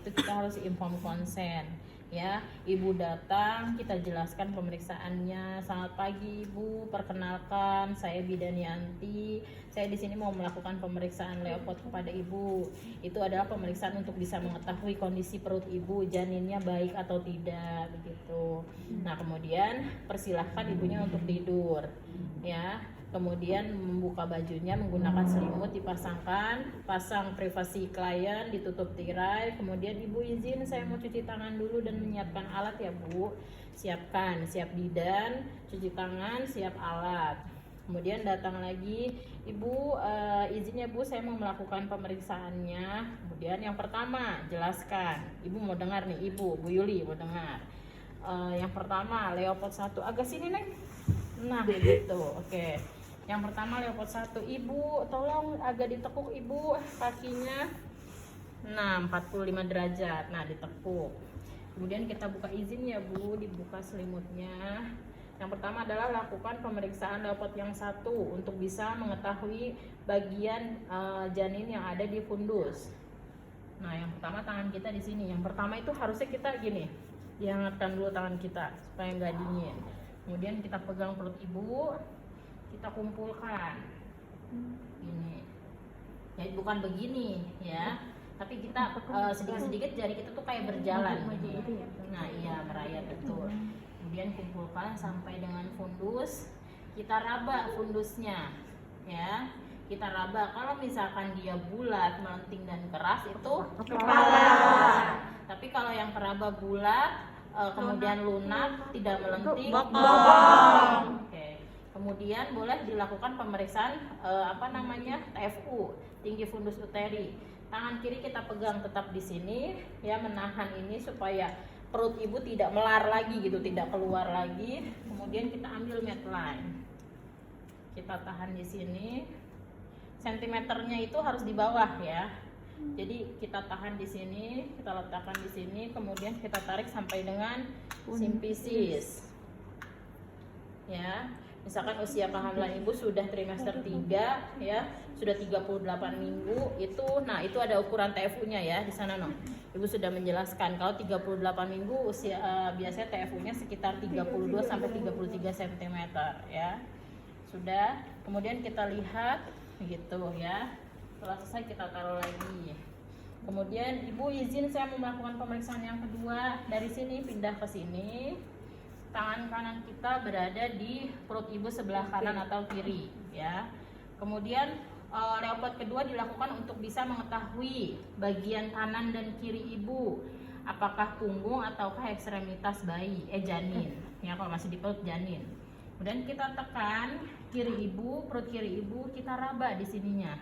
itu kita harus inform konsen. Ya, ibu datang, kita jelaskan pemeriksaannya. Selamat pagi ibu, perkenalkan saya Bidan Yanti. Saya di sini mau melakukan pemeriksaan Leopard kepada ibu. Itu adalah pemeriksaan untuk bisa mengetahui kondisi perut ibu, janinnya baik atau tidak, begitu. Nah, kemudian persilahkan ibunya untuk tidur, ya. Kemudian membuka bajunya menggunakan selimut, dipasangkan, pasang privasi klien, ditutup tirai. Kemudian ibu izin saya mau cuci tangan dulu dan menyiapkan alat ya bu. Siapkan, siap bidan, cuci tangan, siap alat. Kemudian datang lagi, ibu izinnya bu saya mau melakukan pemeriksaannya. Kemudian yang pertama jelaskan, ibu mau dengar nih ibu, Bu Yuli mau dengar. Yang pertama Leopard 1, agak sini neng. Nah gitu, oke. Yang pertama Leopard 1, ibu tolong agak ditekuk ibu kakinya. Nah 45 derajat, nah ditekuk. Kemudian kita buka izin ya bu, dibuka selimutnya. Yang pertama adalah lakukan pemeriksaan Leopard yang 1 untuk bisa mengetahui bagian janin yang ada di fundus. Nah yang pertama tangan kita di sini. Yang pertama itu harusnya kita gini, dihangatkan dulu tangan kita supaya nggak dingin. Kemudian kita pegang perut ibu, kita kumpulkan ini ya, bukan begini ya, tapi kita sedikit-sedikit jari kita tuh kayak berjalan gini. Nah iya, merayap betul. Kemudian kumpulkan sampai dengan fundus, kita raba fundusnya ya, kita raba. Kalau misalkan dia bulat, melenting dan keras itu kepala, tapi kalau yang teraba bulat kemudian lunak, tidak melenting, bokong. Oke. Kemudian boleh dilakukan pemeriksaan TFU, tinggi fundus uteri. Tangan kiri kita pegang tetap di sini ya, menahan ini supaya perut ibu tidak melar lagi gitu, tidak keluar lagi. Kemudian kita ambil medline. Kita tahan di sini. Sentimeternya itu harus di bawah ya. Jadi kita tahan di sini, kita letakkan di sini, kemudian kita tarik sampai dengan simpisis. Ya, misalkan usia kehamilan ibu sudah trimester 3 ya, sudah 38 minggu itu, nah itu ada ukuran TFU-nya ya di sana no. Ibu sudah menjelaskan kalau 38 minggu usia biasanya TFU-nya sekitar 32 sampai 33 cm ya. Sudah, kemudian kita lihat gitu ya. Setelah selesai kita taruh lagi. Kemudian ibu izin saya mau melakukan pemeriksaan yang kedua. Dari sini pindah ke sini. Tangan kanan kita berada di perut ibu sebelah kanan atau kiri ya. Kemudian Leopard kedua dilakukan untuk bisa mengetahui bagian kanan dan kiri ibu, apakah punggung ataukah ekstremitas bayi janin ya, kalau masih di perut janin. Kemudian kita tekan kiri ibu, perut kiri ibu, kita raba di sininya.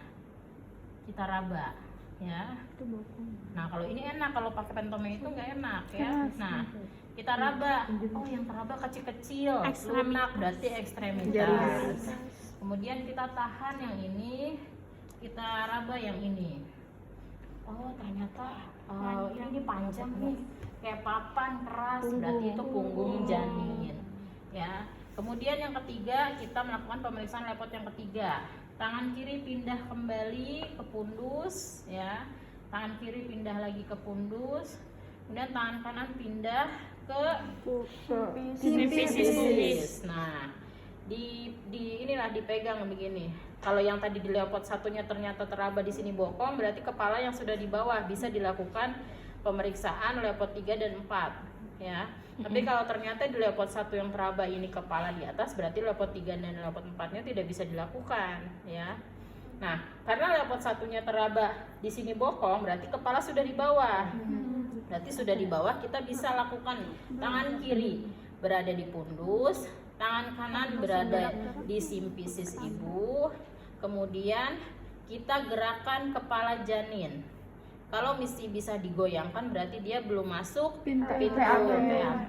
Kita raba ya. Nah kalau ini enak, kalau pakai pentomeng itu nggak enak ya. Nah kita raba, oh yang teraba kecil-kecil, lunak berarti ekstremitas. Kemudian kita tahan yang ini, kita raba yang ini. Oh ternyata ini panjang nih, kayak papan keras, berarti itu punggung janin ya. Kemudian yang ketiga kita melakukan pemeriksaan Leopard yang ketiga. Tangan kiri pindah kembali ke fundus ya. Tangan kiri pindah lagi ke fundus. Kemudian tangan kanan pindah ke simpisis. Nah, inilah dipegang begini. Kalau yang tadi di Leopard satunya ternyata teraba di sini bokong, berarti kepala yang sudah di bawah bisa dilakukan pemeriksaan Leopard 3 dan 4 ya. Tapi kalau ternyata di Leopard 1 yang teraba ini kepala di atas, berarti Leopard 3 dan Leopard 4-nya tidak bisa dilakukan ya. Nah, karena Leopard 1-nya teraba di sini bokong, berarti kepala sudah di bawah. Berarti sudah di bawah, kita bisa lakukan tangan kiri berada di pundus, tangan kanan berada di simpisis ibu. Kemudian kita gerakan kepala janin. Kalau mesti bisa digoyangkan berarti dia belum masuk pintu PAP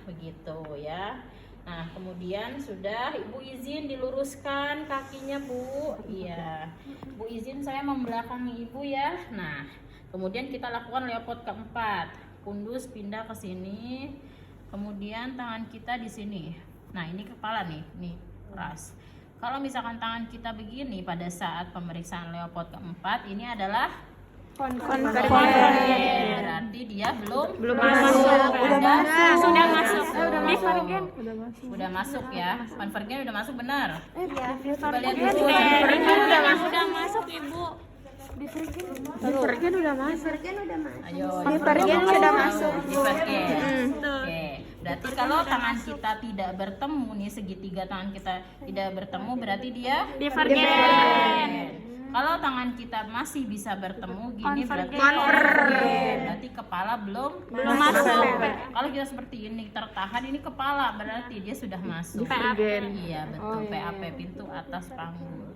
begitu ya. Nah kemudian sudah, ibu izin diluruskan kakinya bu. Iya, bu izin saya membelakangi ibu ya. Nah kemudian kita lakukan Leopard keempat, pundus pindah ke sini, kemudian tangan kita di sini. Nah ini kepala nih keras. Kalau misalkan tangan kita begini pada saat pemeriksaan Leopard keempat, ini adalah konvergen, ya? Belum? Belum masuk. Sudah masuk. Divergen. Udah masuk ya. Konvergen udah masuk benar? Iya. Coba lihat dulu. Udah masuk Ibu. Divergen udah masuk. Ayo. Divergen sudah masuk. Divergen. Oke. Berarti kalau tangan kita tidak bertemu nih, segitiga tangan kita tidak bertemu, berarti dia Divergen. Kalau tangan kita masih bisa bertemu gini, berarti Konvergen. berarti kepala belum masuk. Kalau kita seperti ini tertahan, ini kepala, berarti dia sudah masuk. Divergen. Iya betul. PAP, pintu atas panggul.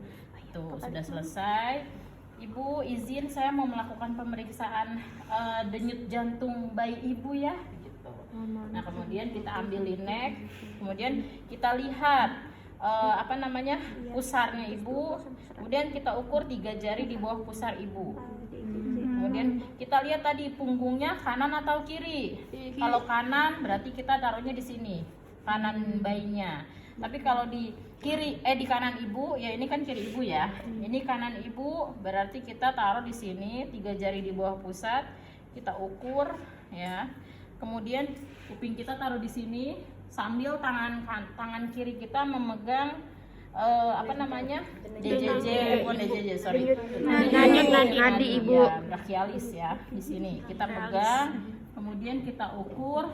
Tuh sudah selesai. Ibu izin saya mau melakukan pemeriksaan denyut jantung bayi ibu ya. Gitu. Nah kemudian kita ambil linek, kemudian kita lihat pusarnya ibu, kemudian kita ukur 3 jari di bawah pusar ibu. Kemudian kita lihat tadi punggungnya kanan atau kiri. Kalau kanan berarti kita taruhnya di sini, kanan bayinya. Tapi kalau di kanan ibu, ya ini kan kiri ibu ya. Ini kanan ibu, berarti kita taruh di sini 3 jari di bawah pusat. Kita ukur ya. Kemudian kuping kita taruh di sini sambil tangan kiri kita memegang nadi ibu. Ya, brachialis ya. Di sini kita pegang, kemudian kita ukur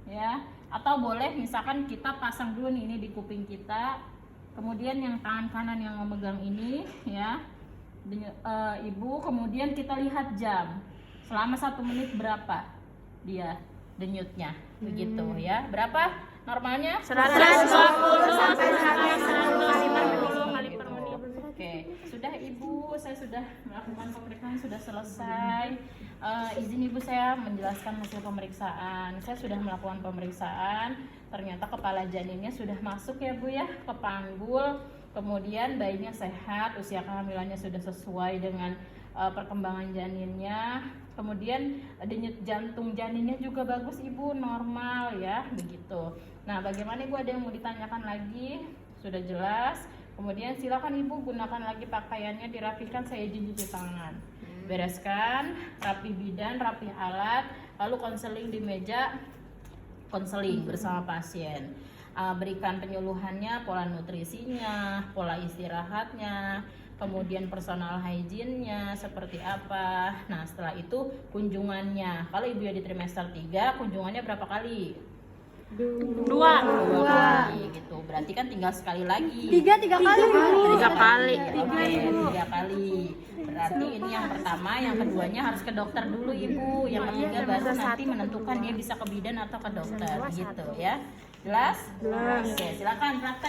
ya. Atau boleh misalkan kita pasang dulu nih ini di kuping kita. Kemudian yang tangan kanan yang memegang ini ya. Ibu, kemudian kita lihat jam. Selama 1 menit berapa dia denyutnya. Begitu ya. Berapa? Normalnya 120 sampai 150 kali per menit. Oke, sudah Ibu, saya sudah melakukan pemeriksaan, sudah selesai. Izin Ibu saya menjelaskan hasil pemeriksaan. Saya sudah melakukan pemeriksaan, ternyata kepala janinnya sudah masuk ya Bu ya ke panggul. Kemudian bayinya sehat, usia kehamilannya sudah sesuai dengan perkembangan janinnya. Kemudian denyut jantung janinnya juga bagus Ibu, normal ya, begitu. Nah, bagaimana Ibu, ada yang mau ditanyakan lagi? Sudah jelas. Kemudian silakan Ibu gunakan lagi pakaiannya, dirapikan, saya izin cuci tangan. Bereskan, rapih bidan, rapih alat, lalu konseling di meja konseling bersama pasien. Berikan penyuluhannya, pola nutrisinya, pola istirahatnya, kemudian personal hygiene-nya seperti apa. Nah, setelah itu kunjungannya. Kalau Ibu ya di trimester 3, kunjungannya berapa kali? 2 kali gitu. Berarti kan tinggal sekali lagi. 3 kali. 3 kali. Oke, 3 kali. Berarti ini yang pertama, yang keduanya harus ke dokter dulu Ibu. Yang ketiga baru nanti menentukan dia bisa ke bidan atau ke dokter gitu ya. Jelas? Oke, silakan praktek.